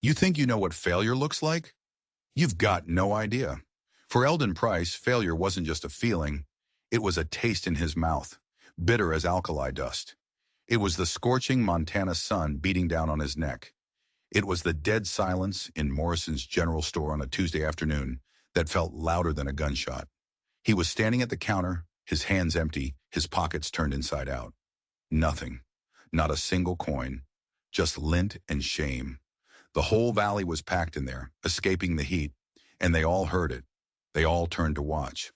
You think you know what failure looks like? You've got no idea. For Eldon Price, failure wasn't just a feeling. It was a taste in his mouth, bitter as alkali dust. It was the scorching Montana sun beating down on his neck. It was the dead silence in Morrison's general store on a Tuesday afternoon that felt louder than a gunshot. He was standing at the counter, his hands empty, his pockets turned inside out. Nothing. Not a single coin. Just lint and shame. The whole valley was packed in there, escaping the heat, and they all heard it. They all turned to watch.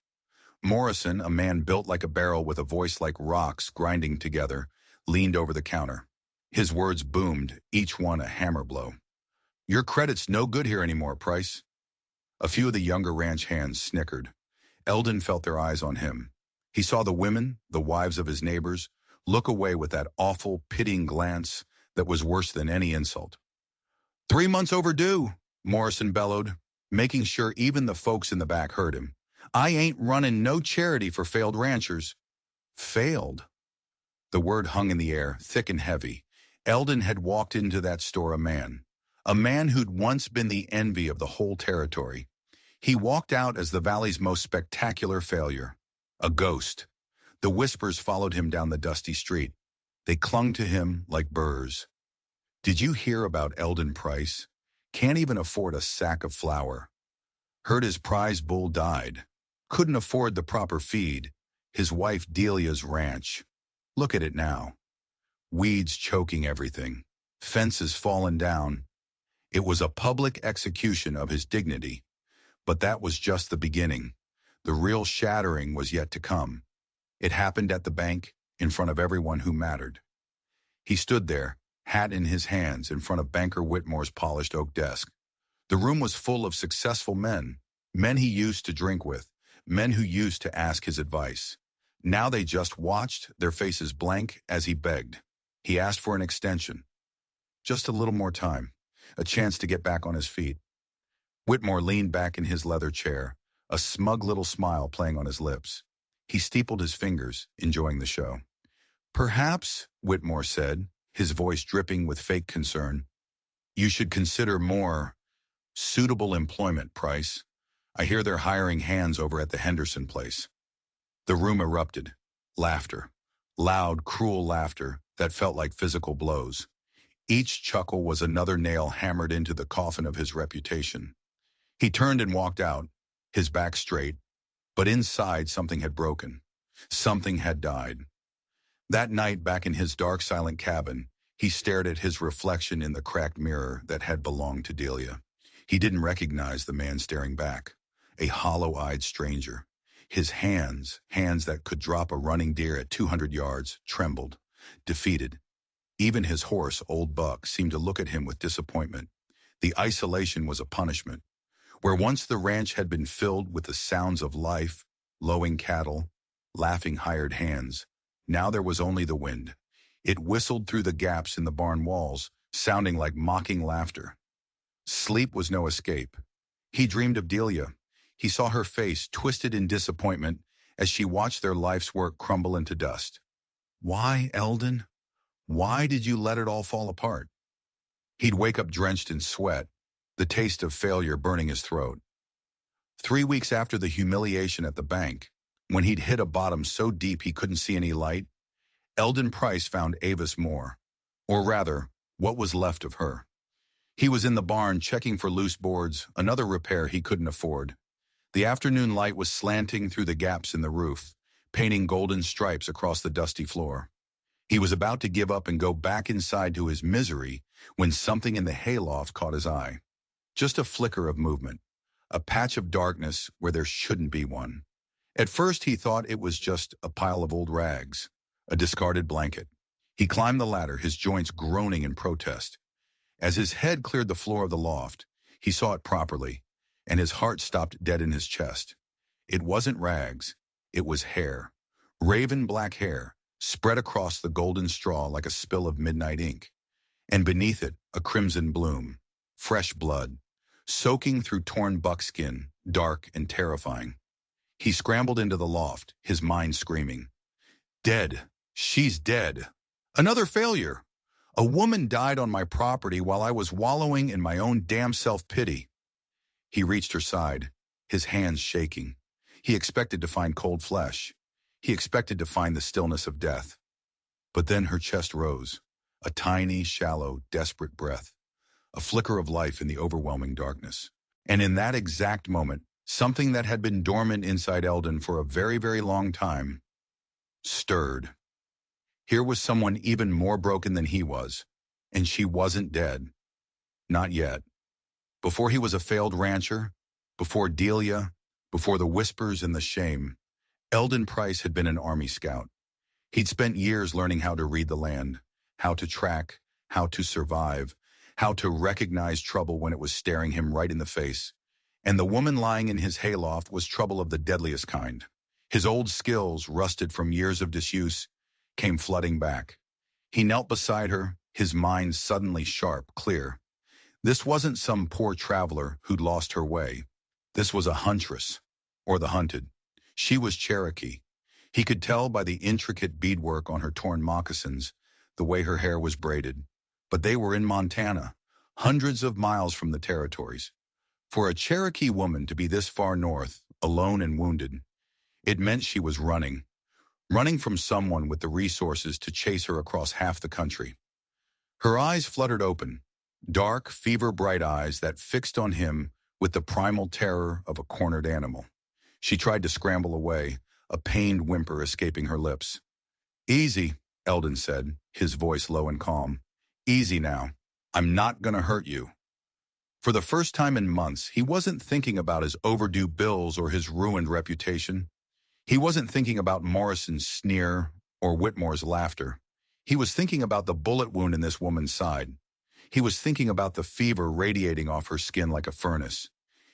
Morrison, a man built like a barrel with a voice like rocks grinding together, leaned over the counter. His words boomed, each one a hammer blow. "Your credit's no good here anymore, Price." A few of the younger ranch hands snickered. Eldon felt their eyes on him. He saw the women, the wives of his neighbors, look away with that awful, pitying glance that was worse than any insult. "3 months overdue," Morrison bellowed, making sure even the folks in the back heard him. "I ain't running no charity for failed ranchers." Failed? The word hung in the air, thick and heavy. Eldon had walked into that store a man who'd once been the envy of the whole territory. He walked out as the valley's most spectacular failure, a ghost. The whispers followed him down the dusty street. They clung to him like burrs. "Did you hear about Eldon Price? Can't even afford a sack of flour. Heard his prize bull died. Couldn't afford the proper feed. His wife Delia's ranch. Look at it now. Weeds choking everything. Fences fallen down." It was a public execution of his dignity. But that was just the beginning. The real shattering was yet to come. It happened at the bank, in front of everyone who mattered. He stood there, hat in his hands, in front of Banker Whitmore's polished oak desk. The room was full of successful men, men he used to drink with, men who used to ask his advice. Now they just watched, their faces blank, as he begged. He asked for an extension. Just a little more time, a chance to get back on his feet. Whitmore leaned back in his leather chair, a smug little smile playing on his lips. He steepled his fingers, enjoying the show. "Perhaps," Whitmore said, his voice dripping with fake concern, "you should consider more suitable employment, Price. I hear they're hiring hands over at the Henderson place." The room erupted. Laughter. Loud, cruel laughter that felt like physical blows. Each chuckle was another nail hammered into the coffin of his reputation. He turned and walked out, his back straight, but inside something had broken. Something had died. That night back in his dark, silent cabin, he stared at his reflection in the cracked mirror that had belonged to Delia. He didn't recognize the man staring back, a hollow-eyed stranger. His hands that could drop a running deer at 200 yards, trembled, defeated. Even his horse, Old Buck, seemed to look at him with disappointment. The isolation was a punishment. Where once the ranch had been filled with the sounds of life, lowing cattle, laughing hired hands, now there was only the wind. It whistled through the gaps in the barn walls, sounding like mocking laughter. Sleep was no escape. He dreamed of Delia. He saw her face twisted in disappointment as she watched their life's work crumble into dust. Why, Eldon? Why did you let it all fall apart? He'd wake up drenched in sweat, the taste of failure burning his throat. 3 weeks after the humiliation at the bank, when he'd hit a bottom so deep he couldn't see any light, Eldon Price found Avis Moore, or rather, what was left of her. He was in the barn checking for loose boards, another repair he couldn't afford. The afternoon light was slanting through the gaps in the roof, painting golden stripes across the dusty floor. He was about to give up and go back inside to his misery when something in the hayloft caught his eye. Just a flicker of movement, a patch of darkness where there shouldn't be one. At first he thought it was just a pile of old rags, a discarded blanket. He climbed the ladder, his joints groaning in protest. As his head cleared the floor of the loft, he saw it properly, and his heart stopped dead in his chest. It wasn't rags, it was hair. Raven black hair, spread across the golden straw like a spill of midnight ink. And beneath it, a crimson bloom, fresh blood, soaking through torn buckskin, dark and terrifying. He scrambled into the loft, his mind screaming. Dead. She's dead. Another failure. A woman died on my property while I was wallowing in my own damn self-pity. He reached her side, his hands shaking. He expected to find cold flesh. He expected to find the stillness of death. But then her chest rose, a tiny, shallow, desperate breath, a flicker of life in the overwhelming darkness. And in that exact moment, something that had been dormant inside Eldon for a very, very long time stirred. Here was someone even more broken than he was, and she wasn't dead. Not yet. Before he was a failed rancher, before Delia, before the whispers and the shame, Eldon Price had been an Army scout. He'd spent years learning how to read the land, how to track, how to survive, how to recognize trouble when it was staring him right in the face. And the woman lying in his hayloft was trouble of the deadliest kind. His old skills, rusted from years of disuse, came flooding back. He knelt beside her, his mind suddenly sharp, clear. This wasn't some poor traveler who'd lost her way. This was a huntress, or the hunted. She was Cherokee. He could tell by the intricate beadwork on her torn moccasins, the way her hair was braided. But they were in Montana, hundreds of miles from the territories. For a Cherokee woman to be this far north, alone and wounded, it meant she was running from someone with the resources to chase her across half the country. Her eyes fluttered open, dark, fever-bright eyes that fixed on him with the primal terror of a cornered animal. She tried to scramble away, a pained whimper escaping her lips. "Easy," Eldon said, his voice low and calm. "Easy now. I'm not gonna hurt you." For the first time in months, he wasn't thinking about his overdue bills or his ruined reputation. He wasn't thinking about Morrison's sneer or Whitmore's laughter. He was thinking about the bullet wound in this woman's side. He was thinking about the fever radiating off her skin like a furnace.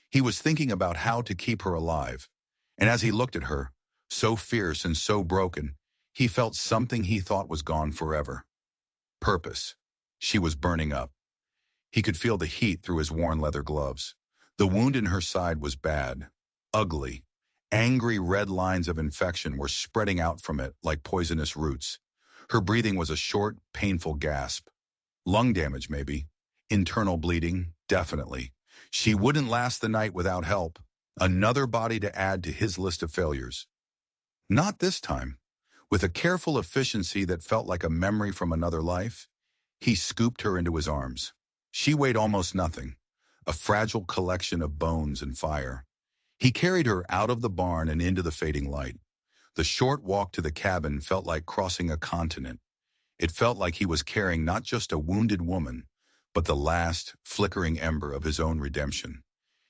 He was thinking about how to keep her alive. And as he looked at her, so fierce and so broken, he felt something he thought was gone forever. Purpose. She was burning up. He could feel the heat through his worn leather gloves. The wound in her side was bad, ugly. Angry red lines of infection were spreading out from it like poisonous roots. Her breathing was a short, painful gasp. Lung damage, maybe. Internal bleeding, definitely. She wouldn't last the night without help. Another body to add to his list of failures. Not this time. With a careful efficiency that felt like a memory from another life, he scooped her into his arms. She weighed almost nothing, a fragile collection of bones and fire. He carried her out of the barn and into the fading light. The short walk to the cabin felt like crossing a continent. It felt like he was carrying not just a wounded woman, but the last, flickering ember of his own redemption.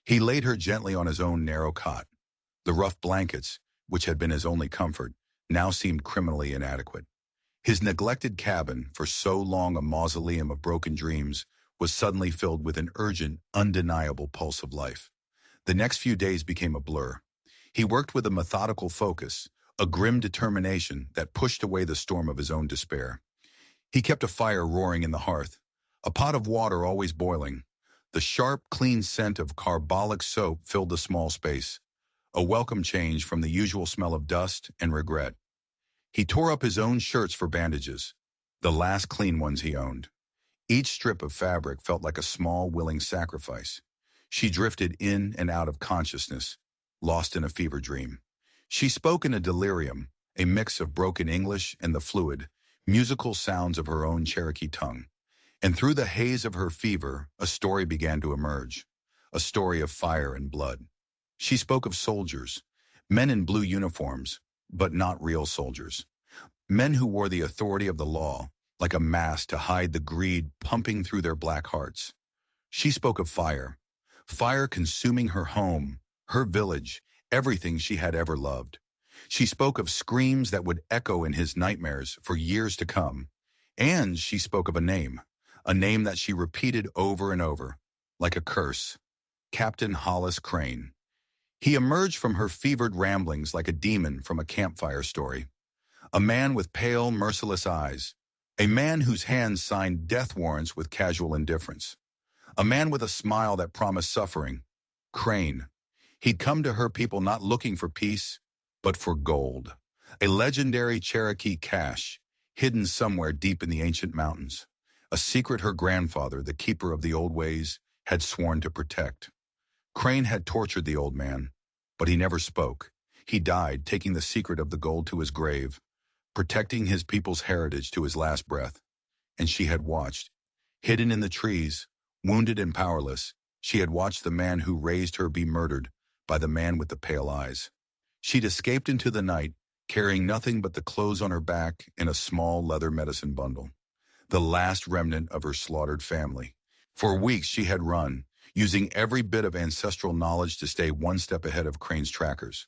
He laid her gently on his own narrow cot. The rough blankets, which had been his only comfort, now seemed criminally inadequate. His neglected cabin, for so long a mausoleum of broken dreams, was suddenly filled with an urgent, undeniable pulse of life. The next few days became a blur. He worked with a methodical focus, a grim determination that pushed away the storm of his own despair. He kept a fire roaring in the hearth, a pot of water always boiling. The sharp, clean scent of carbolic soap filled the small space, a welcome change from the usual smell of dust and regret. He tore up his own shirts for bandages, the last clean ones he owned. Each strip of fabric felt like a small, willing sacrifice. She drifted in and out of consciousness, lost in a fever dream. She spoke in a delirium, a mix of broken English and the fluid, musical sounds of her own Cherokee tongue. And through the haze of her fever, a story began to emerge, a story of fire and blood. She spoke of soldiers, men in blue uniforms, but not real soldiers. Men who wore the authority of the law, like a mask to hide the greed pumping through their black hearts. She spoke of fire, fire consuming her home, her village, everything she had ever loved. She spoke of screams that would echo in his nightmares for years to come. And she spoke of a name that she repeated over and over, like a curse. Captain Hollis Crane. He emerged from her fevered ramblings like a demon from a campfire story. A man with pale, merciless eyes. A man whose hands signed death warrants with casual indifference. A man with a smile that promised suffering. Crane. He'd come to her people not looking for peace, but for gold. A legendary Cherokee cache, hidden somewhere deep in the ancient mountains. a secret her grandfather, the keeper of the old ways, had sworn to protect. Crane had tortured the old man, but he never spoke. He died, taking the secret of the gold to his grave, protecting his people's heritage to his last breath. And she had watched. Hidden in the trees, wounded and powerless, she had watched the man who raised her be murdered by the man with the pale eyes. She'd escaped into the night, carrying nothing but the clothes on her back and a small leather medicine bundle, the last remnant of her slaughtered family. For weeks she had run, using every bit of ancestral knowledge to stay one step ahead of Crane's trackers.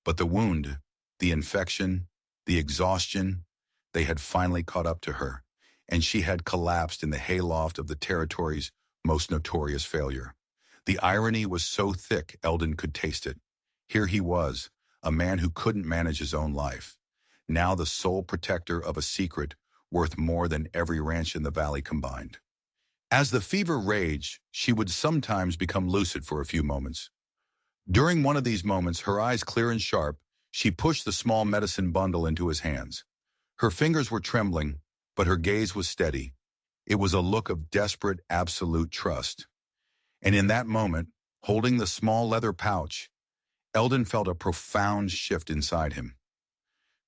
But the wound, the infection, the exhaustion, they had finally caught up to her, and she had collapsed in the hayloft of the territory's most notorious failure. The irony was so thick Eldon could taste it. Here he was, a man who couldn't manage his own life, now the sole protector of a secret worth more than every ranch in the valley combined. As the fever raged, she would sometimes become lucid for a few moments. During one of these moments, her eyes clear and sharp, she pushed the small medicine bundle into his hands. Her fingers were trembling, but her gaze was steady. It was a look of desperate, absolute trust. And in that moment, holding the small leather pouch, Eldon felt a profound shift inside him.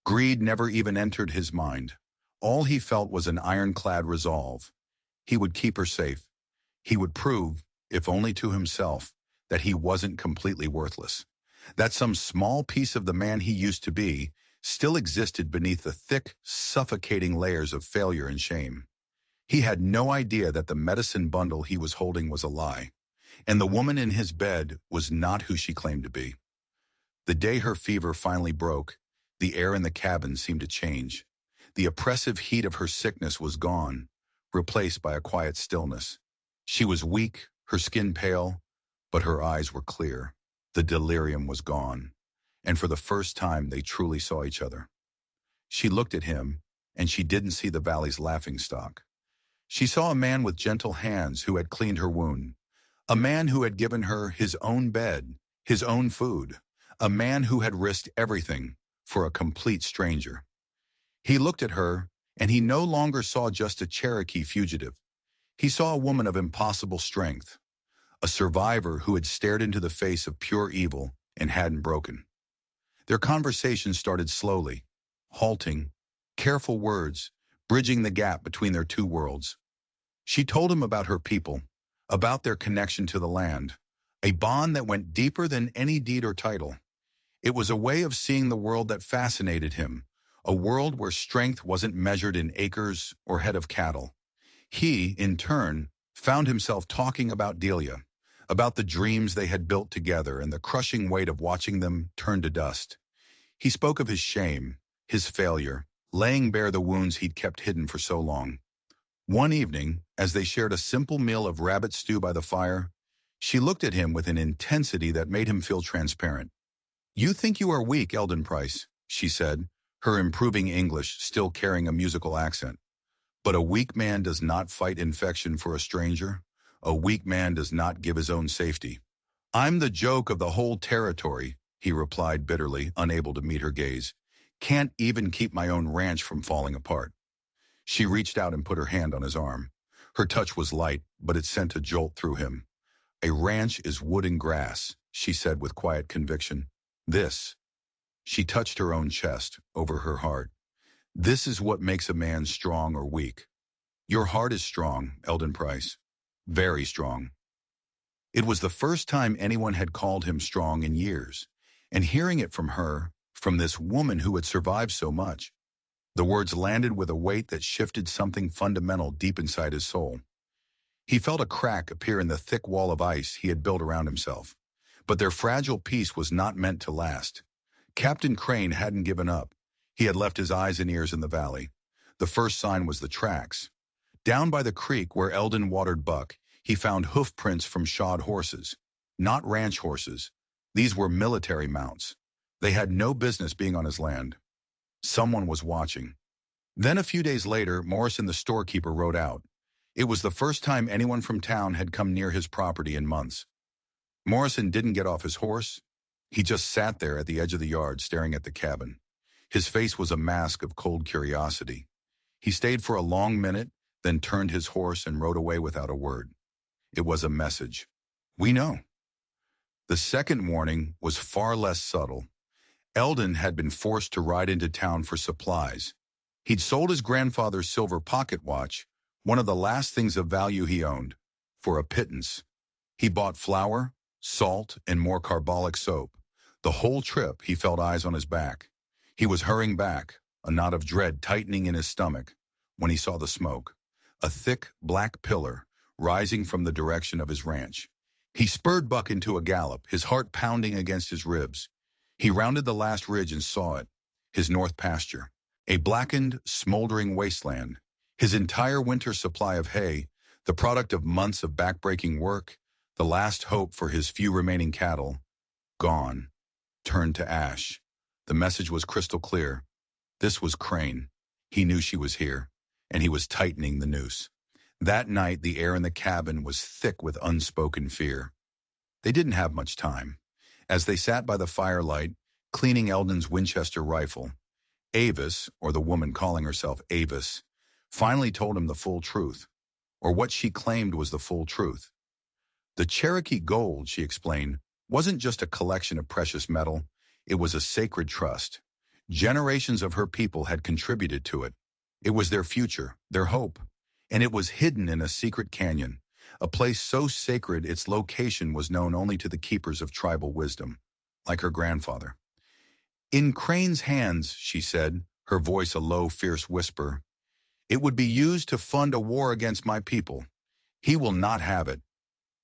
Greed never even entered his mind. All he felt was an ironclad resolve. He would keep her safe. He would prove, if only to himself, that he wasn't completely worthless. That some small piece of the man he used to be still existed beneath the thick, suffocating layers of failure and shame. He had no idea that the medicine bundle he was holding was a lie, and the woman in his bed was not who she claimed to be. The day her fever finally broke, the air in the cabin seemed to change. The oppressive heat of her sickness was gone, replaced by a quiet stillness. She was weak, her skin pale, but her eyes were clear. The delirium was gone, and for the first time they truly saw each other. She looked at him, and she didn't see the valley's laughingstock. She saw a man with gentle hands who had cleaned her wound, a man who had given her his own bed, his own food, a man who had risked everything for a complete stranger. He looked at her, and he no longer saw just a Cherokee fugitive. He saw a woman of impossible strength, a survivor who had stared into the face of pure evil and hadn't broken. Their conversation started slowly, halting, careful words, bridging the gap between their two worlds. She told him about her people, about their connection to the land, a bond that went deeper than any deed or title. It was a way of seeing the world that fascinated him, a world where strength wasn't measured in acres or head of cattle. He, in turn, found himself talking about Delia, about the dreams they had built together and the crushing weight of watching them turn to dust. He spoke of his shame, his failure, laying bare the wounds he'd kept hidden for so long. One evening, as they shared a simple meal of rabbit stew by the fire, she looked at him with an intensity that made him feel transparent. "You think you are weak, Eldon Price," she said, her improving English still carrying a musical accent. "But a weak man does not fight infection for a stranger. A weak man does not give his own safety." "I'm the joke of the whole territory," he replied bitterly, unable to meet her gaze. "Can't even keep my own ranch from falling apart." She reached out and put her hand on his arm. Her touch was light, but it sent a jolt through him. "A ranch is wood and grass," she said with quiet conviction. "This." She touched her own chest, over her heart. "This is what makes a man strong or weak. Your heart is strong, Eldon Price. Very strong." It was the first time anyone had called him strong in years, and hearing it from her, from this woman who had survived so much, the words landed with a weight that shifted something fundamental deep inside his soul. He felt a crack appear in the thick wall of ice he had built around himself, but their fragile peace was not meant to last. Captain Crane hadn't given up. He had left his eyes and ears in the valley. The first sign was the tracks. Down by the creek where Eldon watered buck, he found hoof prints from shod horses. Not ranch horses. These were military mounts. They had no business being on his land. Someone was watching. Then a few days later, Morrison the storekeeper rode out. It was the first time anyone from town had come near his property in months. Morrison didn't get off his horse. He just sat there at the edge of the yard staring at the cabin. His face was a mask of cold curiosity. He stayed for a long minute, then turned his horse and rode away without a word. It was a message. We know. The second warning was far less subtle. Eldon had been forced to ride into town for supplies. He'd sold his grandfather's silver pocket watch, one of the last things of value he owned, for a pittance. He bought flour, salt, and more carbolic soap. The whole trip, he felt eyes on his back. He was hurrying back, a knot of dread tightening in his stomach, when he saw the smoke, a thick, black pillar rising from the direction of his ranch. He spurred Buck into a gallop, his heart pounding against his ribs. He rounded the last ridge and saw it, his north pasture, a blackened, smoldering wasteland. His entire winter supply of hay, the product of months of backbreaking work, the last hope for his few remaining cattle, gone, turned to ash. The message was crystal clear. This was Crane. He knew she was here, and he was tightening the noose. That night, the air in the cabin was thick with unspoken fear. They didn't have much time. As they sat by the firelight, cleaning Eldon's Winchester rifle, Avis, or the woman calling herself Avis, finally told him the full truth, or what she claimed was the full truth. The Cherokee gold, she explained, wasn't just a collection of precious metal. It was a sacred trust. Generations of her people had contributed to it. It was their future, their hope, and it was hidden in a secret canyon, a place so sacred its location was known only to the keepers of tribal wisdom, like her grandfather. In Crane's hands, she said, her voice a low, fierce whisper, it would be used to fund a war against my people. He will not have it.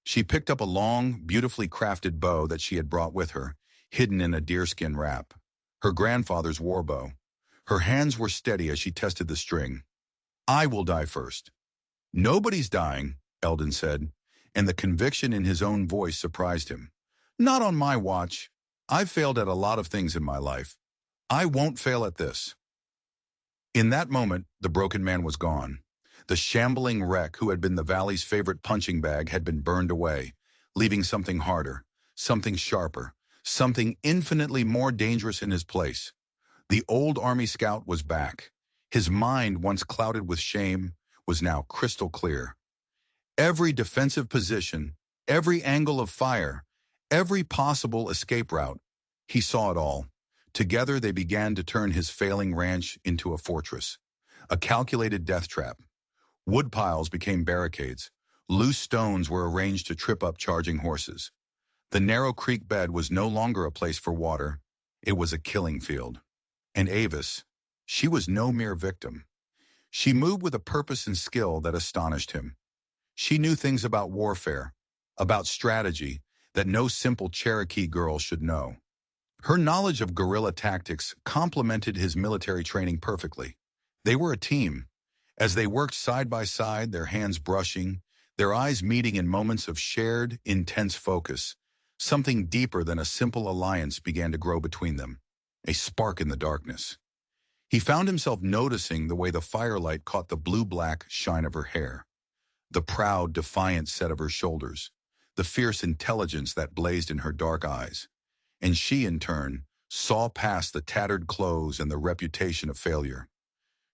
She picked up a long, beautifully crafted bow that she had brought with her, hidden in a deerskin wrap, her grandfather's war bow. Her hands were steady as she tested the string. I will die first. Nobody's dying, Eldon said, and the conviction in his own voice surprised him. Not on my watch. I've failed at a lot of things in my life. I won't fail at this. In that moment, the broken man was gone. The shambling wreck who had been the valley's favorite punching bag had been burned away, leaving something harder, something sharper, something infinitely more dangerous in his place. The old Army scout was back. His mind, once clouded with shame, was now crystal clear. Every defensive position, every angle of fire, every possible escape route, he saw it all. Together they began to turn his failing ranch into a fortress, a calculated death trap. Woodpiles became barricades. Loose stones were arranged to trip up charging horses. The narrow creek bed was no longer a place for water. It was a killing field. And Avis, she was no mere victim. She moved with a purpose and skill that astonished him. She knew things about warfare, about strategy, that no simple Cherokee girl should know. Her knowledge of guerrilla tactics complemented his military training perfectly. They were a team. As they worked side by side, their hands brushing, their eyes meeting in moments of shared, intense focus, something deeper than a simple alliance began to grow between them, a spark in the darkness. He found himself noticing the way the firelight caught the blue-black shine of her hair, the proud, defiant set of her shoulders, the fierce intelligence that blazed in her dark eyes. And she, in turn, saw past the tattered clothes and the reputation of failure.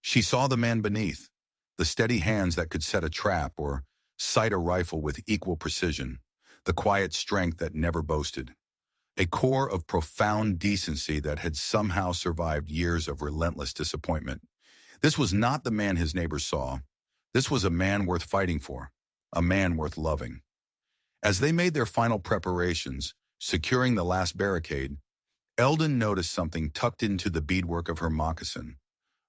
She saw the man beneath, the steady hands that could set a trap or sight a rifle with equal precision, the quiet strength that never boasted, a core of profound decency that had somehow survived years of relentless disappointment. This was not the man his neighbors saw. This was a man worth fighting for, a man worth loving. As they made their final preparations, securing the last barricade, Eldon noticed something tucked into the beadwork of her moccasin,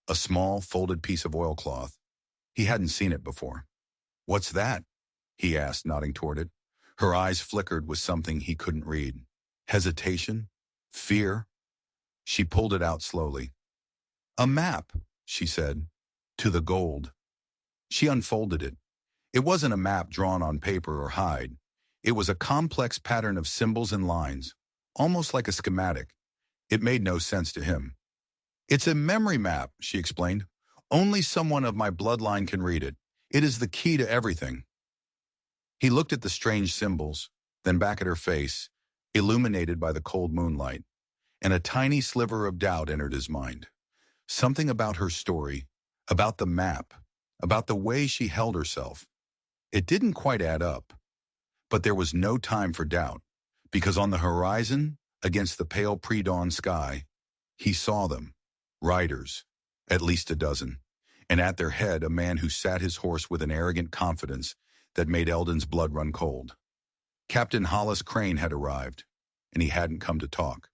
a small, folded piece of oilcloth. He hadn't seen it before. What's that? He asked, nodding toward it. Her eyes flickered with something he couldn't read. Hesitation? Fear? She pulled it out slowly. A map, she said, to the gold. She unfolded it. It wasn't a map drawn on paper or hide. It was a complex pattern of symbols and lines, almost like a schematic. It made no sense to him. It's a memory map, she explained. Only someone of my bloodline can read it. It is the key to everything. He looked at the strange symbols, then back at her face, illuminated by the cold moonlight, and a tiny sliver of doubt entered his mind. Something about her story, about the map, about the way she held herself. It didn't quite add up, but there was no time for doubt, because on the horizon, against the pale pre-dawn sky, he saw them, riders, at least a dozen, and at their head a man who sat his horse with an arrogant confidence that made Eldon's blood run cold. Captain Hollis Crane had arrived, and he hadn't come to talk.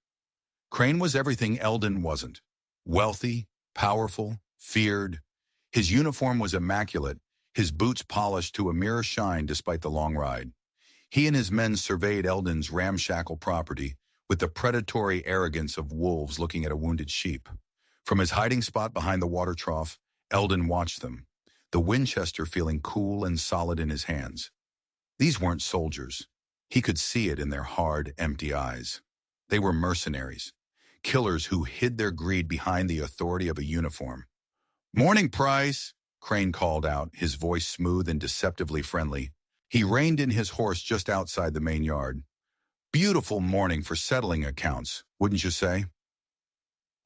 Crane was everything Eldon wasn't. Wealthy, powerful, feared. His uniform was immaculate, his boots polished to a mirror shine despite the long ride. He and his men surveyed Eldon's ramshackle property with the predatory arrogance of wolves looking at a wounded sheep. From his hiding spot behind the water trough, Eldon watched them, the Winchester feeling cool and solid in his hands. These weren't soldiers. He could see it in their hard, empty eyes. They were mercenaries, killers who hid their greed behind the authority of a uniform. "Morning, Price," Crane called out, his voice smooth and deceptively friendly. He reined in his horse just outside the main yard. "Beautiful morning for settling accounts, wouldn't you say?"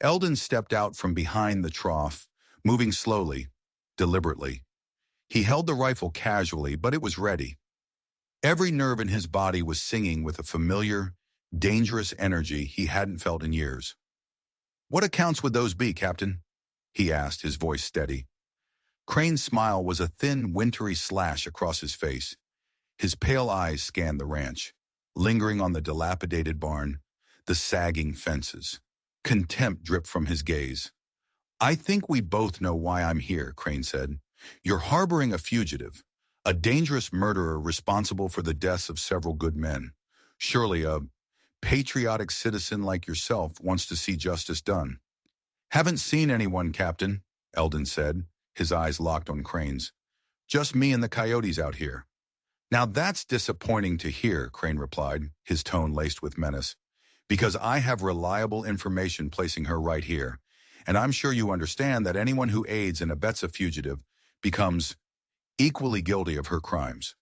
Eldon stepped out from behind the trough, moving slowly, deliberately. He held the rifle casually, but it was ready. Every nerve in his body was singing with a familiar, dangerous energy he hadn't felt in years. "What accounts would those be, Captain?" he asked, his voice steady. Crane's smile was a thin, wintry slash across his face. His pale eyes scanned the ranch, lingering on the dilapidated barn, the sagging fences. Contempt dripped from his gaze. "I think we both know why I'm here," Crane said. "You're harboring a fugitive, a dangerous murderer responsible for the deaths of several good men. Surely a patriotic citizen like yourself wants to see justice done." "Haven't seen anyone, Captain," Eldon said, his eyes locked on Crane's. "Just me and the coyotes out here." "Now that's disappointing to hear," Crane replied, his tone laced with menace, "because I have reliable information placing her right here, and I'm sure you understand that anyone who aids and abets a fugitive becomes equally guilty of her crimes."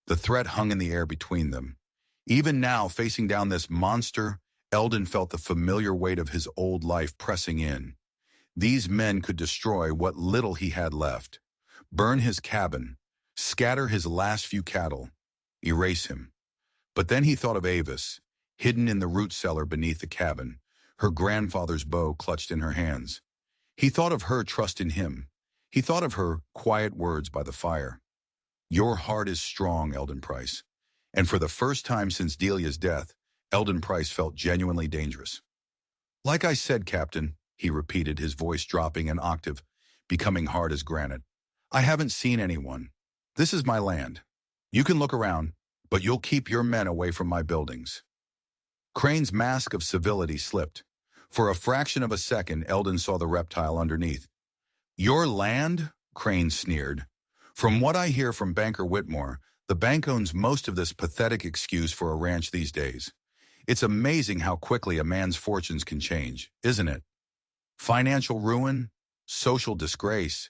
The threat hung in the air between them. Even now, facing down this monster, Eldon felt the familiar weight of his old life pressing in. These men could destroy what little he had left, burn his cabin, scatter his last few cattle, erase him. But then he thought of Avis, hidden in the root cellar beneath the cabin, her grandfather's bow clutched in her hands. He thought of her trust in him. He thought of her quiet words by the fire. "Your heart is strong, Eldon Price." And for the first time since Delia's death, Eldon Price felt genuinely dangerous. "Like I said, Captain," he repeated, his voice dropping an octave, becoming hard as granite, "I haven't seen anyone. This is my land. You can look around, but you'll keep your men away from my buildings." Crane's mask of civility slipped. For a fraction of a second, Eldon saw the reptile underneath. "Your land?" Crane sneered. "From what I hear from Banker Whitmore, the bank owns most of this pathetic excuse for a ranch these days. It's amazing how quickly a man's fortunes can change, isn't it? Financial ruin, social disgrace.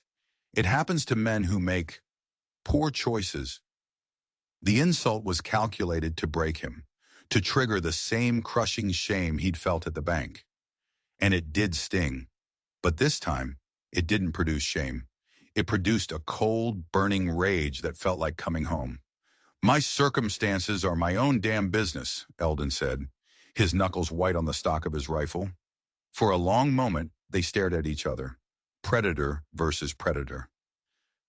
It happens to men who make poor choices." The insult was calculated to break him, to trigger the same crushing shame he'd felt at the bank. And it did sting. But this time, it didn't produce shame. It produced a cold, burning rage that felt like coming home. "My circumstances are my own damn business," Eldon said, his knuckles white on the stock of his rifle. For a long moment, they stared at each other, predator versus predator.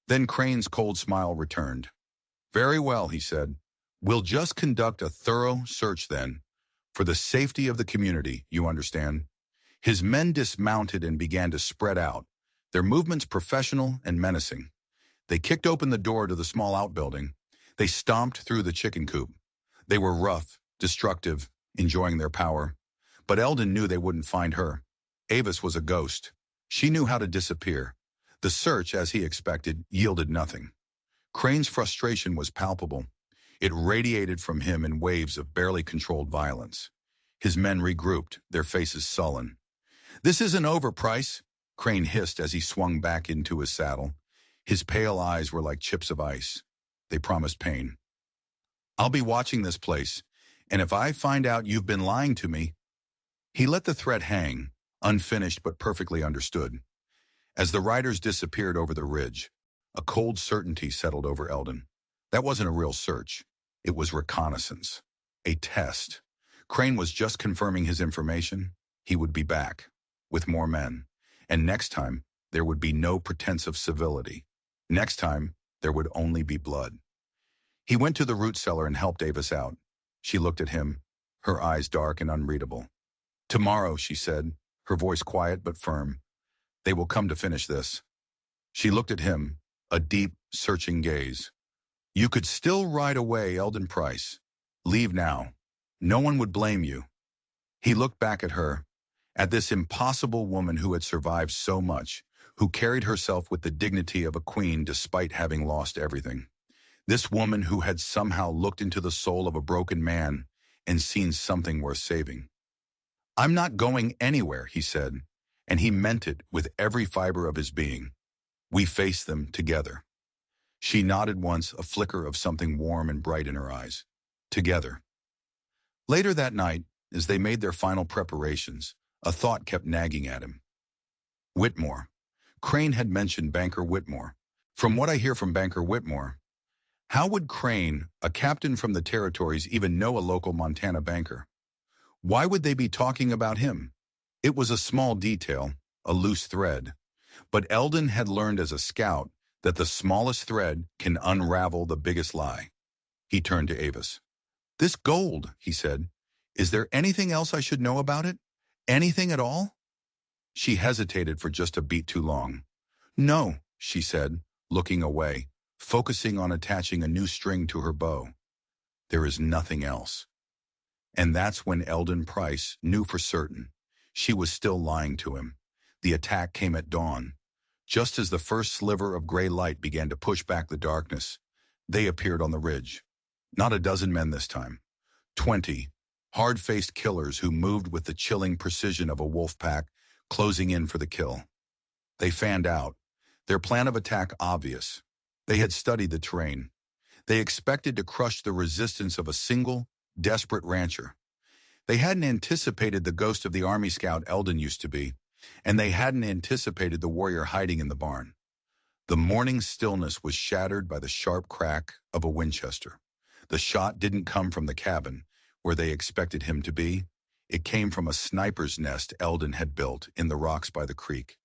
Then Crane's cold smile returned. "Very well," he said. "We'll just conduct a thorough search then, for the safety of the community, you understand." His men dismounted and began to spread out, their movements professional and menacing. They kicked open the door to the small outbuilding. They stomped through the chicken coop. They were rough, destructive, enjoying their power. But Eldon knew they wouldn't find her. Avis was a ghost. She knew how to disappear. The search, as he expected, yielded nothing. Crane's frustration was palpable. It radiated from him in waves of barely controlled violence. His men regrouped, their faces sullen. "This isn't over, Price," Crane hissed as he swung back into his saddle. His pale eyes were like chips of ice. They promised pain. "I'll be watching this place, and if I find out you've been lying to me—" He let the threat hang, unfinished but perfectly understood. As the riders disappeared over the ridge, A cold certainty settled over Eldon. That wasn't a real search. It was reconnaissance. A test. Crane was just confirming his information. He would be back, with more men. And next time, there would be no pretense of civility. Next time, there would only be blood. He went to the root cellar and helped Avis out. She looked at him, her eyes dark and unreadable. "Tomorrow," she said, her voice quiet but firm. "They will come to finish this." She looked at him, a deep, searching gaze. "You could still ride away, Eldon Price. Leave now. No one would blame you." He looked back at her, at this impossible woman who had survived so much, who carried herself with the dignity of a queen despite having lost everything. This woman who had somehow looked into the soul of a broken man and seen something worth saving. "I'm not going anywhere," he said, and he meant it with every fiber of his being. "We face them together." She nodded once, a flicker of something warm and bright in her eyes. Together. Later that night, as they made their final preparations, a thought kept nagging at him. Whitmore. Crane had mentioned Banker Whitmore. From what I hear from Banker Whitmore, how would Crane, a captain from the territories, even know a local Montana banker? Why would they be talking about him? It was a small detail, a loose thread. But Eldon had learned as a scout that the smallest thread can unravel the biggest lie. He turned to Avis. "This gold," he said, "is there anything else I should know about it? Anything at all?" She hesitated for just a beat too long. "No," she said, looking away, focusing on attaching a new string to her bow. "There is nothing else." And that's when Eldon Price knew for certain. She was still lying to him. The attack came at dawn. Just as the first sliver of gray light began to push back the darkness, they appeared on the ridge. Not a dozen men this time. 20, hard-faced killers who moved with the chilling precision of a wolf pack, closing in for the kill. They fanned out, their plan of attack obvious. They had studied the terrain. They expected to crush the resistance of a single, desperate rancher. They hadn't anticipated the ghost of the Army Scout Eldon used to be, and they hadn't anticipated the warrior hiding in the barn. The morning stillness was shattered by the sharp crack of a Winchester. The shot didn't come from the cabin, where they expected him to be. It came from a sniper's nest Eldon had built in the rocks by the creek.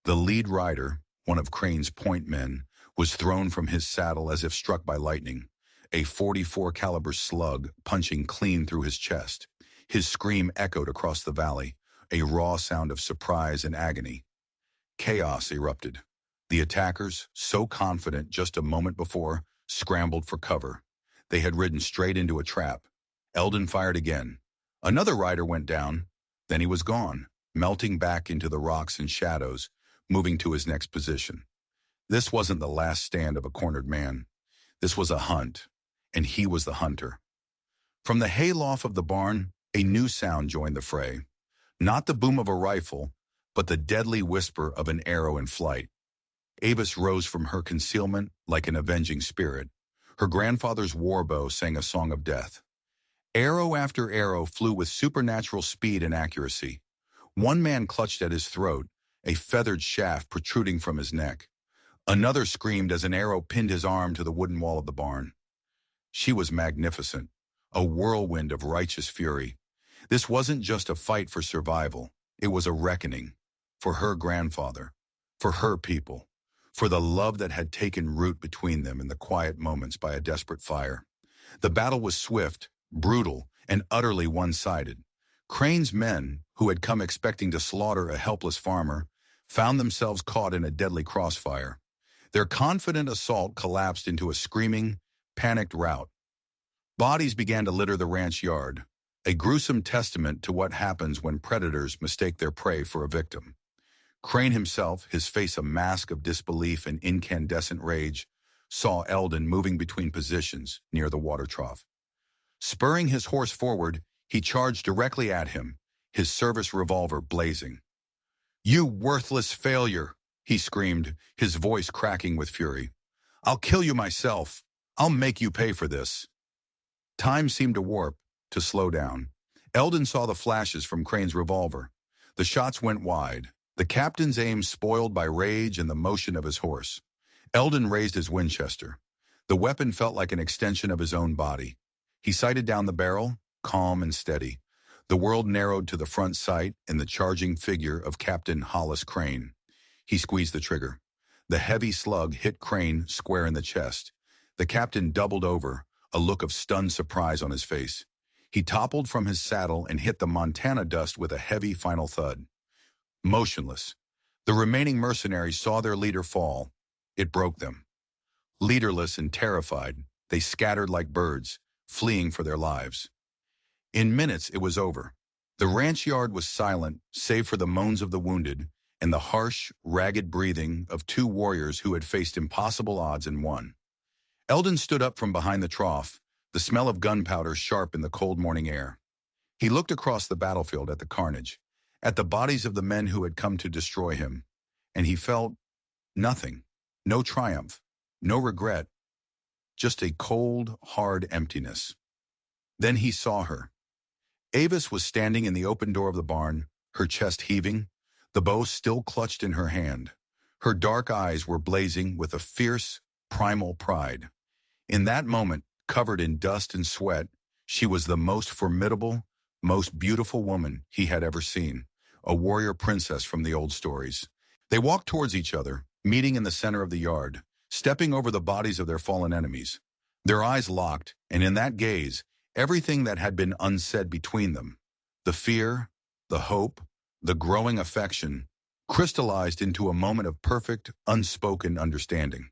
The lead rider, one of Crane's point men, was thrown from his saddle as if struck by lightning, a .44 caliber slug punching clean through his chest. His scream echoed across the valley, a raw sound of surprise and agony. Chaos erupted. The attackers, so confident just a moment before, scrambled for cover. They had ridden straight into a trap. Eldon fired again. Another rider went down. Then he was gone, melting back into the rocks and shadows, moving to his next position. This wasn't the last stand of a cornered man. This was a hunt, and he was the hunter. From the hayloft of the barn, a new sound joined the fray. Not the boom of a rifle, but the deadly whisper of an arrow in flight. Avis rose from her concealment like an avenging spirit. Her grandfather's war bow sang a song of death. Arrow after arrow flew with supernatural speed and accuracy. One man clutched at his throat, a feathered shaft protruding from his neck. Another screamed as an arrow pinned his arm to the wooden wall of the barn. She was magnificent, a whirlwind of righteous fury. This wasn't just a fight for survival. It was a reckoning. For her grandfather. For her people. For the love that had taken root between them in the quiet moments by a desperate fire. The battle was swift, brutal, and utterly one-sided. Crane's men, who had come expecting to slaughter a helpless farmer, found themselves caught in a deadly crossfire. Their confident assault collapsed into a screaming, panicked rout. Bodies began to litter the ranch yard, a gruesome testament to what happens when predators mistake their prey for a victim. Crane himself, his face a mask of disbelief and incandescent rage, saw Eldon moving between positions near the water trough. Spurring his horse forward, he charged directly at him, his service revolver blazing. "You worthless failure!" he screamed, his voice cracking with fury. "I'll kill you myself. I'll make you pay for this." Time seemed to warp, to slow down. Eldon saw the flashes from Crane's revolver. The shots went wide, the captain's aim spoiled by rage and the motion of his horse. Eldon raised his Winchester. The weapon felt like an extension of his own body. He sighted down the barrel, calm and steady. The world narrowed to the front sight in the charging figure of Captain Hollis Crane. He squeezed the trigger. The heavy slug hit Crane square in the chest. The captain doubled over, a look of stunned surprise on his face. He toppled from his saddle and hit the Montana dust with a heavy final thud. Motionless, the remaining mercenaries saw their leader fall. It broke them. Leaderless and terrified, they scattered like birds, fleeing for their lives. In minutes, it was over. The ranch yard was silent, save for the moans of the wounded and the harsh, ragged breathing of two warriors who had faced impossible odds and won. Eldon stood up from behind the trough, the smell of gunpowder sharp in the cold morning air. He looked across the battlefield at the carnage, at the bodies of the men who had come to destroy him, and he felt nothing, no triumph, no regret, just a cold, hard emptiness. Then he saw her. Avis was standing in the open door of the barn, her chest heaving, the bow still clutched in her hand. Her dark eyes were blazing with a fierce, primal pride. In that moment, covered in dust and sweat, she was the most formidable, most beautiful woman he had ever seen, a warrior princess from the old stories. They walked towards each other, meeting in the center of the yard, stepping over the bodies of their fallen enemies. Their eyes locked, and in that gaze, everything that had been unsaid between them, the fear, the hope, the growing affection, crystallized into a moment of perfect, unspoken understanding.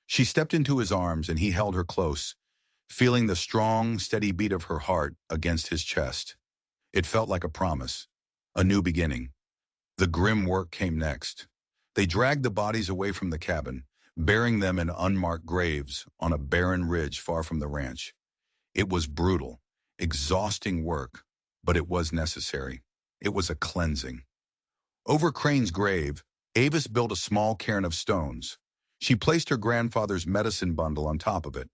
She stepped into his arms and he held her close, feeling the strong, steady beat of her heart against his chest. It felt like a promise, a new beginning. The grim work came next. They dragged the bodies away from the cabin, burying them in unmarked graves on a barren ridge far from the ranch. It was brutal, exhausting work, but it was necessary. It was a cleansing. Over Crane's grave, Avis built a small cairn of stones. She placed her grandfather's medicine bundle on top of it.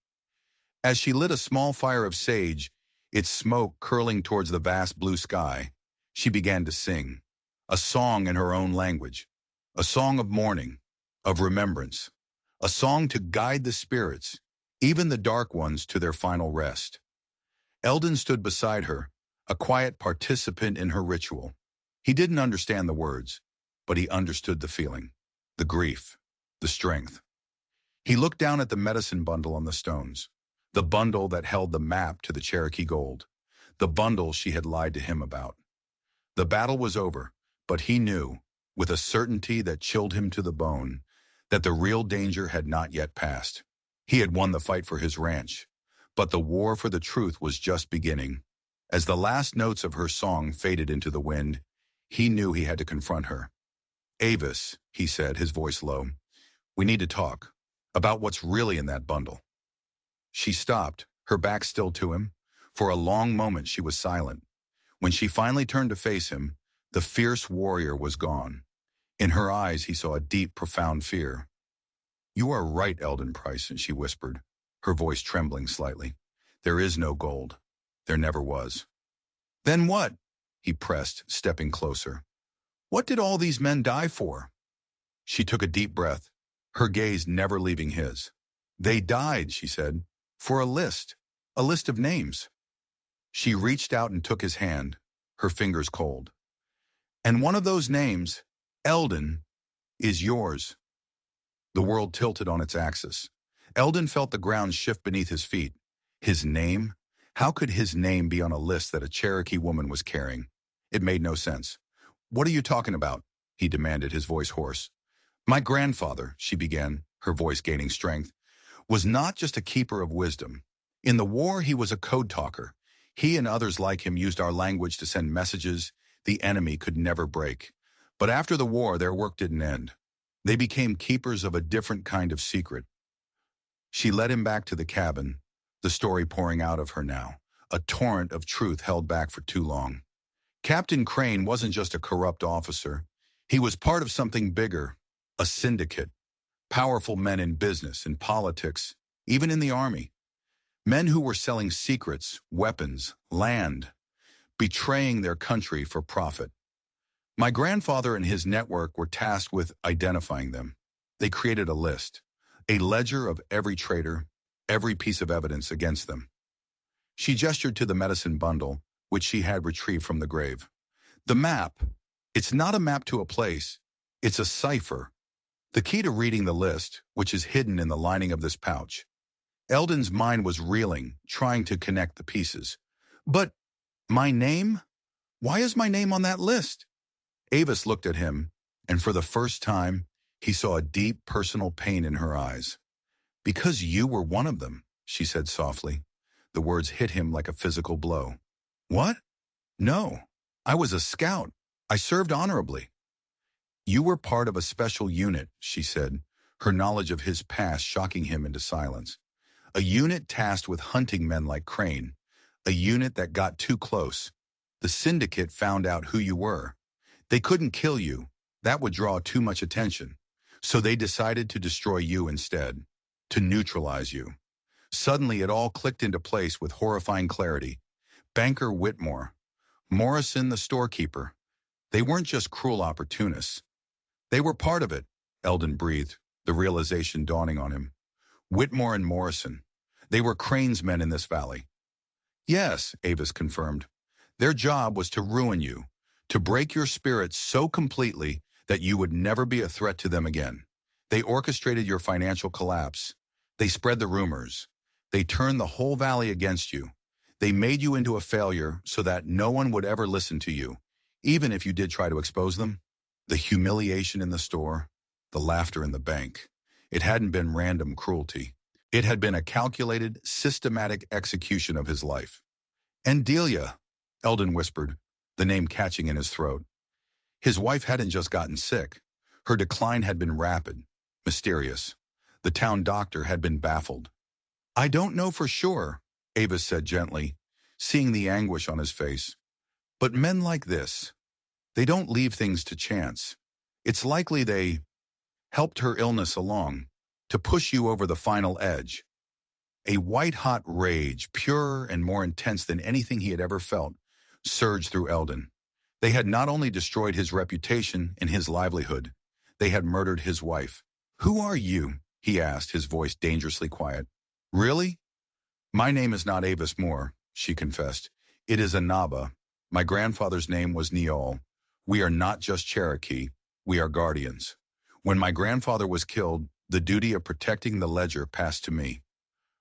As she lit a small fire of sage, its smoke curling towards the vast blue sky, she began to sing, a song in her own language, a song of mourning, of remembrance, a song to guide the spirits, even the dark ones, to their final rest. Eldon stood beside her, a quiet participant in her ritual. He didn't understand the words, but he understood the feeling, the grief, the strength. He looked down at the medicine bundle on the stones, the bundle that held the map to the Cherokee gold, the bundle she had lied to him about. The battle was over, but he knew, with a certainty that chilled him to the bone, that the real danger had not yet passed. He had won the fight for his ranch, but the war for the truth was just beginning. As the last notes of her song faded into the wind, he knew he had to confront her. "Avis," he said, his voice low, "we need to talk about what's really in that bundle." She stopped, her back still to him. For a long moment she was silent. When she finally turned to face him, the fierce warrior was gone. In her eyes he saw a deep, profound fear. "You are right, Eldon Price," she whispered, her voice trembling slightly. "There is no gold. There never was." "Then what?" he pressed, stepping closer. "What did all these men die for?" She took a deep breath, her gaze never leaving his. "They died," she said, "for a list of names." She reached out and took his hand, her fingers cold. "And one of those names, Eldon, is yours." The world tilted on its axis. Eldon felt the ground shift beneath his feet. His name? How could his name be on a list that a Cherokee woman was carrying? It made no sense. "What are you talking about?" he demanded, his voice hoarse. "My grandfather," she began, her voice gaining strength, "was not just a keeper of wisdom. In the war, he was a code talker. He and others like him used our language to send messages the enemy could never break. But after the war, their work didn't end. They became keepers of a different kind of secret." She led him back to the cabin, the story pouring out of her now, a torrent of truth held back for too long. Captain Crane wasn't just a corrupt officer. He was part of something bigger, a syndicate, powerful men in business, in politics, even in the army. Men who were selling secrets, weapons, land, betraying their country for profit. My grandfather and his network were tasked with identifying them. They created a list, a ledger of every traitor, every piece of evidence against them. She gestured to the medicine bundle, which she had retrieved from the grave. The map. It's not a map to a place. It's a cipher. The key to reading the list, which is hidden in the lining of this pouch. Eldon's mind was reeling, trying to connect the pieces. But my name? Why is my name on that list? Avis looked at him, and for the first time, he saw a deep personal pain in her eyes. Because you were one of them, she said softly. The words hit him like a physical blow. What? No. I was a scout. I served honorably. You were part of a special unit, she said, her knowledge of his past shocking him into silence. A unit tasked with hunting men like Crane. A unit that got too close. The syndicate found out who you were. They couldn't kill you. That would draw too much attention. So they decided to destroy you instead. To neutralize you. Suddenly it all clicked into place with horrifying clarity. Banker Whitmore. Morrison the storekeeper. They weren't just cruel opportunists. They were part of it, Eldon breathed, the realization dawning on him. Whitmore and Morrison. They were Crane's men in this valley. Yes, Avis confirmed. Their job was to ruin you, to break your spirit so completely that you would never be a threat to them again. They orchestrated your financial collapse. They spread the rumors. They turned the whole valley against you. They made you into a failure so that no one would ever listen to you, even if you did try to expose them. The humiliation in the store, the laughter in the bank. It hadn't been random cruelty. It had been a calculated, systematic execution of his life. And Delia, Eldon whispered, the name catching in his throat. His wife hadn't just gotten sick. Her decline had been rapid, mysterious. The town doctor had been baffled. I don't know for sure, Avis said gently, seeing the anguish on his face. But men like this, they don't leave things to chance. It's likely they helped her illness along, to push you over the final edge. A white-hot rage, purer and more intense than anything he had ever felt, surged through Eldon. They had not only destroyed his reputation and his livelihood, they had murdered his wife. Who are you? He asked, his voice dangerously quiet. Really? My name is not Avis Moore, she confessed. It is Anaba. My grandfather's name was Neol. We are not just Cherokee, we are guardians. When my grandfather was killed, the duty of protecting the ledger passed to me.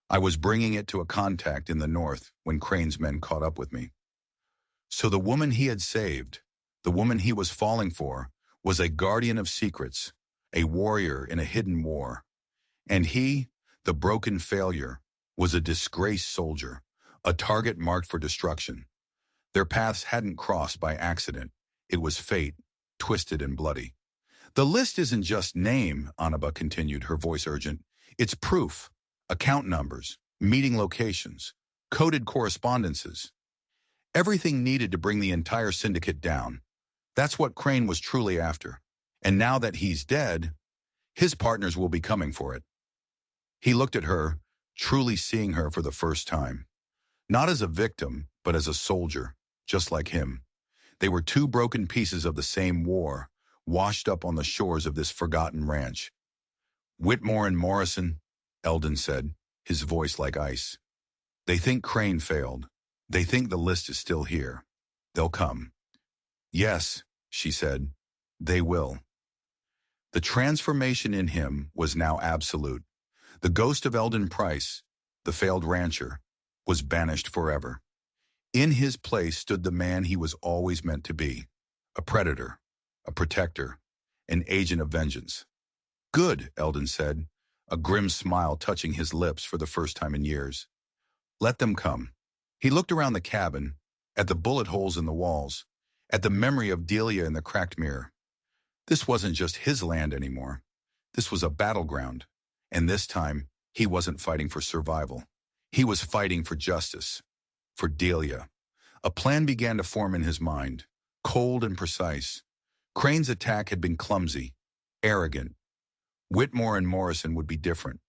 I was bringing it to a contact in the north when Crane's men caught up with me. So the woman he had saved, the woman he was falling for, was a guardian of secrets, a warrior in a hidden war. And he, the broken failure, was a disgraced soldier, a target marked for destruction. Their paths hadn't crossed by accident. It was fate, twisted and bloody. The list isn't just name, Anaba continued, her voice urgent. It's proof, account numbers, meeting locations, coded correspondences. Everything needed to bring the entire syndicate down. That's what Crane was truly after. And now that he's dead, his partners will be coming for it. He looked at her, truly seeing her for the first time. Not as a victim, but as a soldier, just like him. They were two broken pieces of the same war, washed up on the shores of this forgotten ranch. Whitmore and Morrison, Eldon said, his voice like ice. They think Crane failed. They think the list is still here. They'll come. Yes, she said, they will. The transformation in him was now absolute. The ghost of Eldon Price, the failed rancher, was banished forever. In his place stood the man he was always meant to be, a predator, a protector, an agent of vengeance. Good, Eldon said, a grim smile touching his lips for the first time in years. Let them come. He looked around the cabin, at the bullet holes in the walls, at the memory of Delia in the cracked mirror. This wasn't just his land anymore. This was a battleground, and this time he wasn't fighting for survival. He was fighting for justice, for Delia. A plan began to form in his mind, cold and precise. Crane's attack had been clumsy, arrogant. Whitmore and Morrison would be different.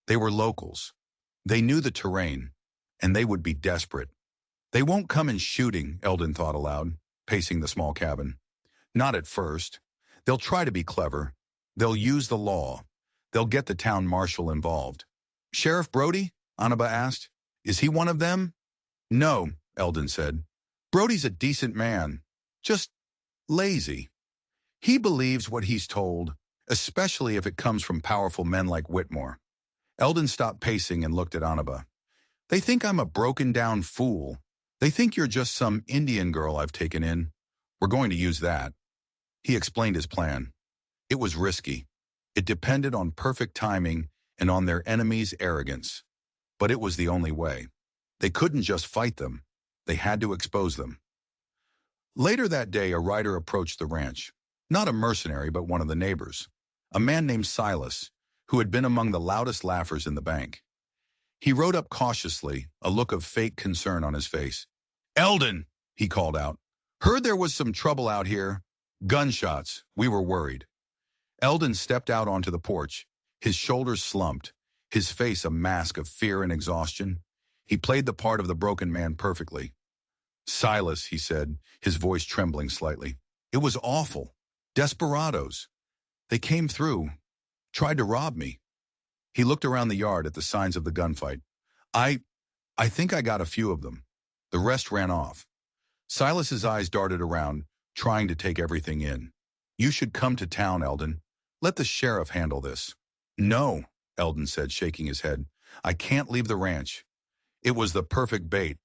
They were locals. They knew the terrain, and they would be desperate. They won't come in shooting, Eldon thought aloud, pacing the small cabin. Not at first. They'll try to be clever. They'll use the law. They'll get the town marshal involved. Sheriff Brody? Anaba asked. Is he one of them? No, Eldon said. Brody's a decent man. Just lazy. He believes what he's told, especially if it comes from powerful men like Whitmore. Eldon stopped pacing and looked at Anaba. They think I'm a broken-down fool. They think you're just some Indian girl I've taken in. We're going to use that. He explained his plan. It was risky. It depended on perfect timing and on their enemy's arrogance. But it was the only way. They couldn't just fight them. They had to expose them. Later that day, a rider approached the ranch. Not a mercenary, but one of the neighbors. A man named Silas, who had been among the loudest laughers in the bank. He rode up cautiously, a look of fake concern on his face. Eldon, he called out. Heard there was some trouble out here. Gunshots. We were worried. Eldon stepped out onto the porch, his shoulders slumped, his face a mask of fear and exhaustion. He played the part of the broken man perfectly. Silas, he said, his voice trembling slightly. It was awful. Desperados. They came through, tried to rob me. He looked around the yard at the signs of the gunfight. I think I got a few of them. The rest ran off. Silas's eyes darted around, trying to take everything in. You should come to town, Eldon. Let the sheriff handle this. No, Eldon said, shaking his head. I can't leave the ranch. It was the perfect bait.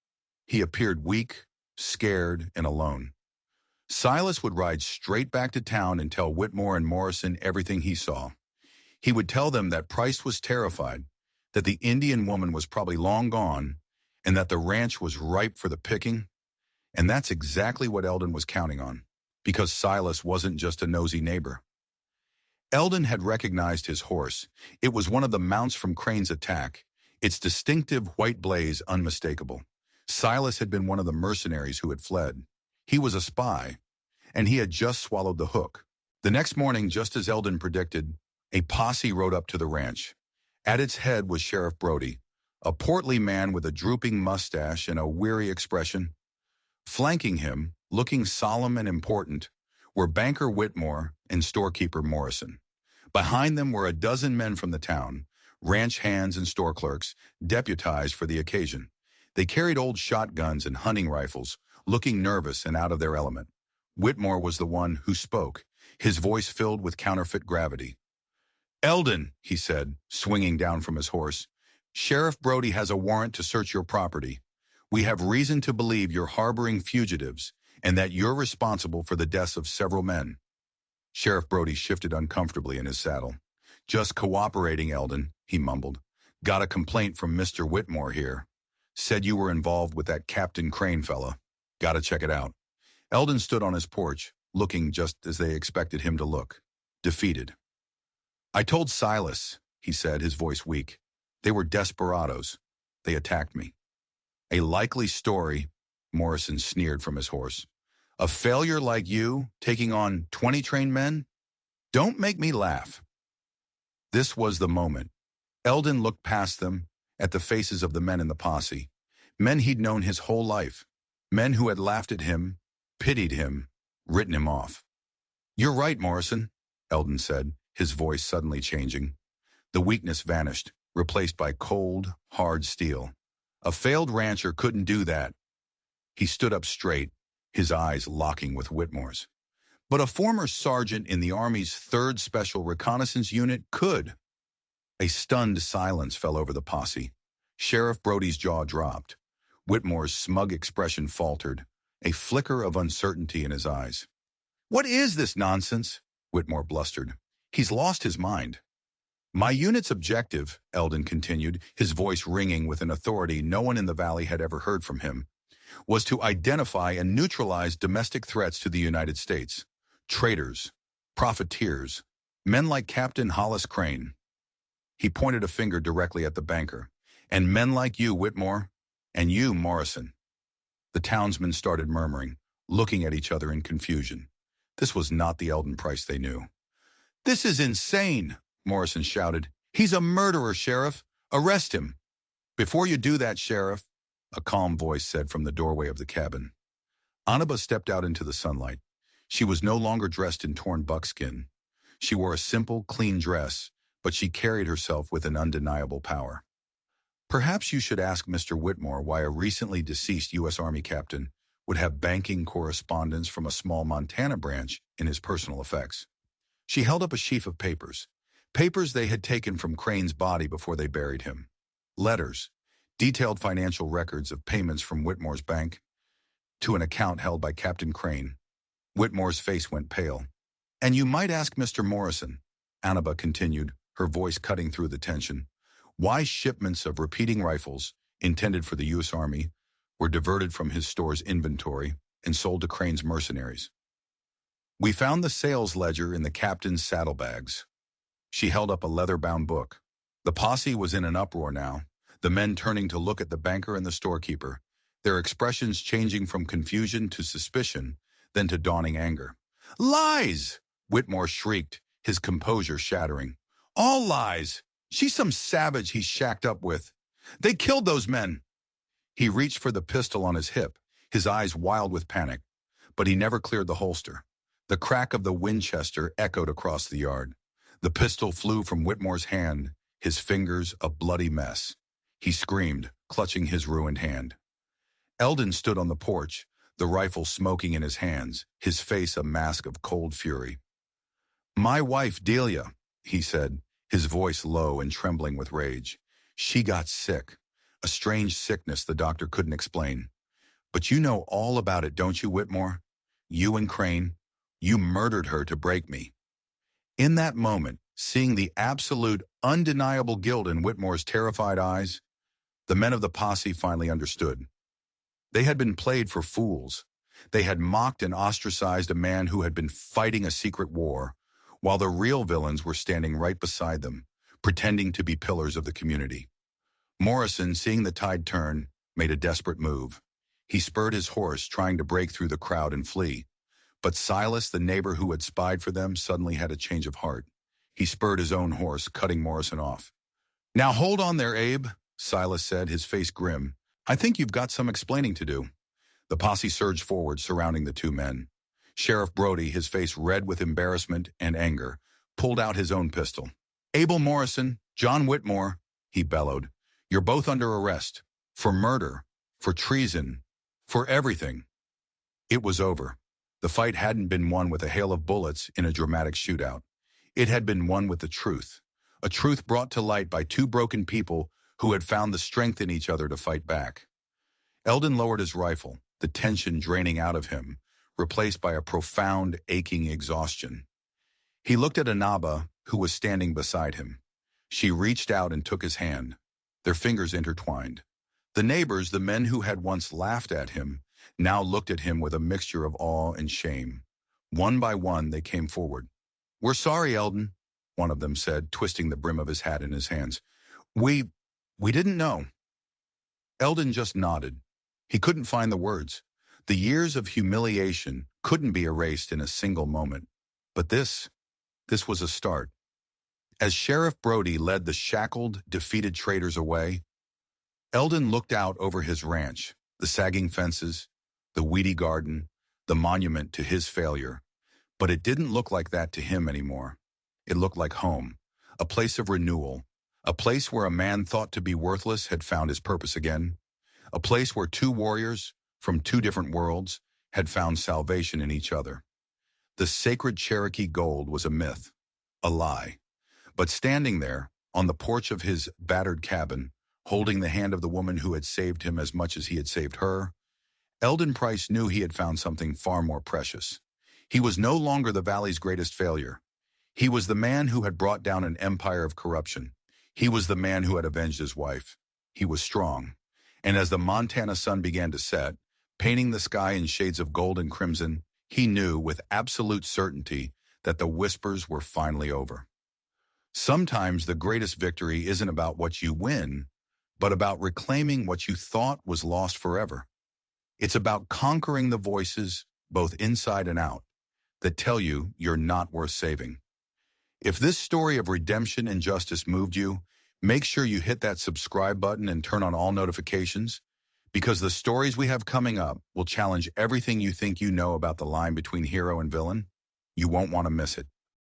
He appeared weak, scared, and alone. Silas would ride straight back to town and tell Whitmore and Morrison everything he saw. He would tell them that Price was terrified, that the Indian woman was probably long gone, and that the ranch was ripe for the picking. And that's exactly what Eldon was counting on, because Silas wasn't just a nosy neighbor. Eldon had recognized his horse. It was one of the mounts from Crane's attack, its distinctive white blaze unmistakable. Silas had been one of the mercenaries who had fled. He was a spy, and he had just swallowed the hook. The next morning, just as Eldon predicted, a posse rode up to the ranch. At its head was Sheriff Brody, a portly man with a drooping mustache and a weary expression. Flanking him, looking solemn and important, were banker Whitmore and storekeeper Morrison. Behind them were a dozen men from the town, ranch hands and store clerks, deputized for the occasion. They carried old shotguns and hunting rifles, looking nervous and out of their element. Whitmore was the one who spoke, his voice filled with counterfeit gravity. Eldon, he said, swinging down from his horse, Sheriff Brody has a warrant to search your property. We have reason to believe you're harboring fugitives and that you're responsible for the deaths of several men. Sheriff Brody shifted uncomfortably in his saddle. Just cooperating, Eldon, he mumbled. Got a complaint from Mr. Whitmore here. Said you were involved with that Captain Crane fella. Gotta check it out. Eldon stood on his porch, looking just as they expected him to look. Defeated. I told Silas, he said, his voice weak. They were desperados. They attacked me. A likely story, Morrison sneered from his horse. A failure like you, taking on 20 trained men? Don't make me laugh. This was the moment. Eldon looked past them, at the faces of the men in the posse. Men he'd known his whole life. Men who had laughed at him, pitied him, written him off. You're right, Morrison, Eldon said, his voice suddenly changing. The weakness vanished, replaced by cold, hard steel. A failed rancher couldn't do that. He stood up straight, his eyes locking with Whitmore's. But a former sergeant in the Army's 3rd Special Reconnaissance Unit could. A stunned silence fell over the posse. Sheriff Brody's jaw dropped. Whitmore's smug expression faltered, a flicker of uncertainty in his eyes. What is this nonsense? Whitmore blustered. He's lost his mind. My unit's objective, Eldon continued, his voice ringing with an authority no one in the valley had ever heard from him, was to identify and neutralize domestic threats to the United States. Traitors, profiteers, men like Captain Hollis Crane. He pointed a finger directly at the banker. And men like you, Whitmore, and you, Morrison. The townsmen started murmuring, looking at each other in confusion. This was not the Eldon Price they knew. This is insane, Morrison shouted. He's a murderer, Sheriff. Arrest him. Before you do that, Sheriff, a calm voice said from the doorway of the cabin. Anaba stepped out into the sunlight. She was no longer dressed in torn buckskin. She wore a simple, clean dress, but she carried herself with an undeniable power. Perhaps you should ask Mr. Whitmore why a recently deceased U.S. Army captain would have banking correspondence from a small Montana branch in his personal effects. She held up a sheaf of papers. Papers they had taken from Crane's body before they buried him. Letters, detailed financial records of payments from Whitmore's bank to an account held by Captain Crane. Whitmore's face went pale. And you might ask Mr. Morrison, Annaba continued, her voice cutting through the tension, why shipments of repeating rifles, intended for the U.S. Army, were diverted from his store's inventory and sold to Crane's mercenaries. We found the sales ledger in the captain's saddlebags. She held up a leather-bound book. The posse was in an uproar now, the men turning to look at the banker and the storekeeper, their expressions changing from confusion to suspicion, then to dawning anger. Lies! Whitmore shrieked, his composure shattering. All lies! She's some savage he's shacked up with. They killed those men. He reached for the pistol on his hip, his eyes wild with panic, but he never cleared the holster. The crack of the Winchester echoed across the yard. The pistol flew from Whitmore's hand, his fingers a bloody mess. He screamed, clutching his ruined hand. Eldon stood on the porch, the rifle smoking in his hands, his face a mask of cold fury. My wife, Delia, he said, his voice low and trembling with rage. She got sick, a strange sickness the doctor couldn't explain. But you know all about it, don't you, Whitmore? You and Crane, you murdered her to break me. In that moment, seeing the absolute, undeniable guilt in Whitmore's terrified eyes, the men of the posse finally understood. They had been played for fools. They had mocked and ostracized a man who had been fighting a secret war, while the real villains were standing right beside them, pretending to be pillars of the community. Morrison, seeing the tide turn, made a desperate move. He spurred his horse, trying to break through the crowd and flee. But Silas, the neighbor who had spied for them, suddenly had a change of heart. He spurred his own horse, cutting Morrison off. Now hold on there, Abe, Silas said, his face grim. I think you've got some explaining to do. The posse surged forward, surrounding the two men. Sheriff Brody, his face red with embarrassment and anger, pulled out his own pistol. Abel Morrison, John Whitmore, he bellowed. You're both under arrest. For murder, for treason, for everything. It was over. The fight hadn't been won with a hail of bullets in a dramatic shootout. It had been won with the truth. A truth brought to light by two broken people who had found the strength in each other to fight back. Eldon lowered his rifle, the tension draining out of him, replaced by a profound, aching exhaustion. He looked at Annaba, who was standing beside him. She reached out and took his hand. Their fingers intertwined. The neighbors, the men who had once laughed at him, now looked at him with a mixture of awe and shame. One by one, they came forward. We're sorry, Eldon, one of them said, twisting the brim of his hat in his hands. We didn't know. Eldon just nodded. He couldn't find the words. The years of humiliation couldn't be erased in a single moment. But this was a start. As Sheriff Brody led the shackled, defeated traitors away, Eldon looked out over his ranch, the sagging fences, the weedy garden, the monument to his failure. But it didn't look like that to him anymore. It looked like home, a place of renewal, a place where a man thought to be worthless had found his purpose again, a place where two warriors from two different worlds had found salvation in each other. The sacred Cherokee gold was a myth, a lie. But standing there, on the porch of his battered cabin, holding the hand of the woman who had saved him as much as he had saved her, Eldon Price knew he had found something far more precious. He was no longer the Valley's greatest failure. He was the man who had brought down an empire of corruption. He was the man who had avenged his wife. He was strong. And as the Montana sun began to set, painting the sky in shades of gold and crimson, he knew with absolute certainty that the whispers were finally over. Sometimes the greatest victory isn't about what you win, but about reclaiming what you thought was lost forever. It's about conquering the voices, both inside and out, that tell you you're not worth saving. If this story of redemption and justice moved you, make sure you hit that subscribe button and turn on all notifications, because the stories we have coming up will challenge everything you think you know about the line between hero and villain. You won't want to miss it.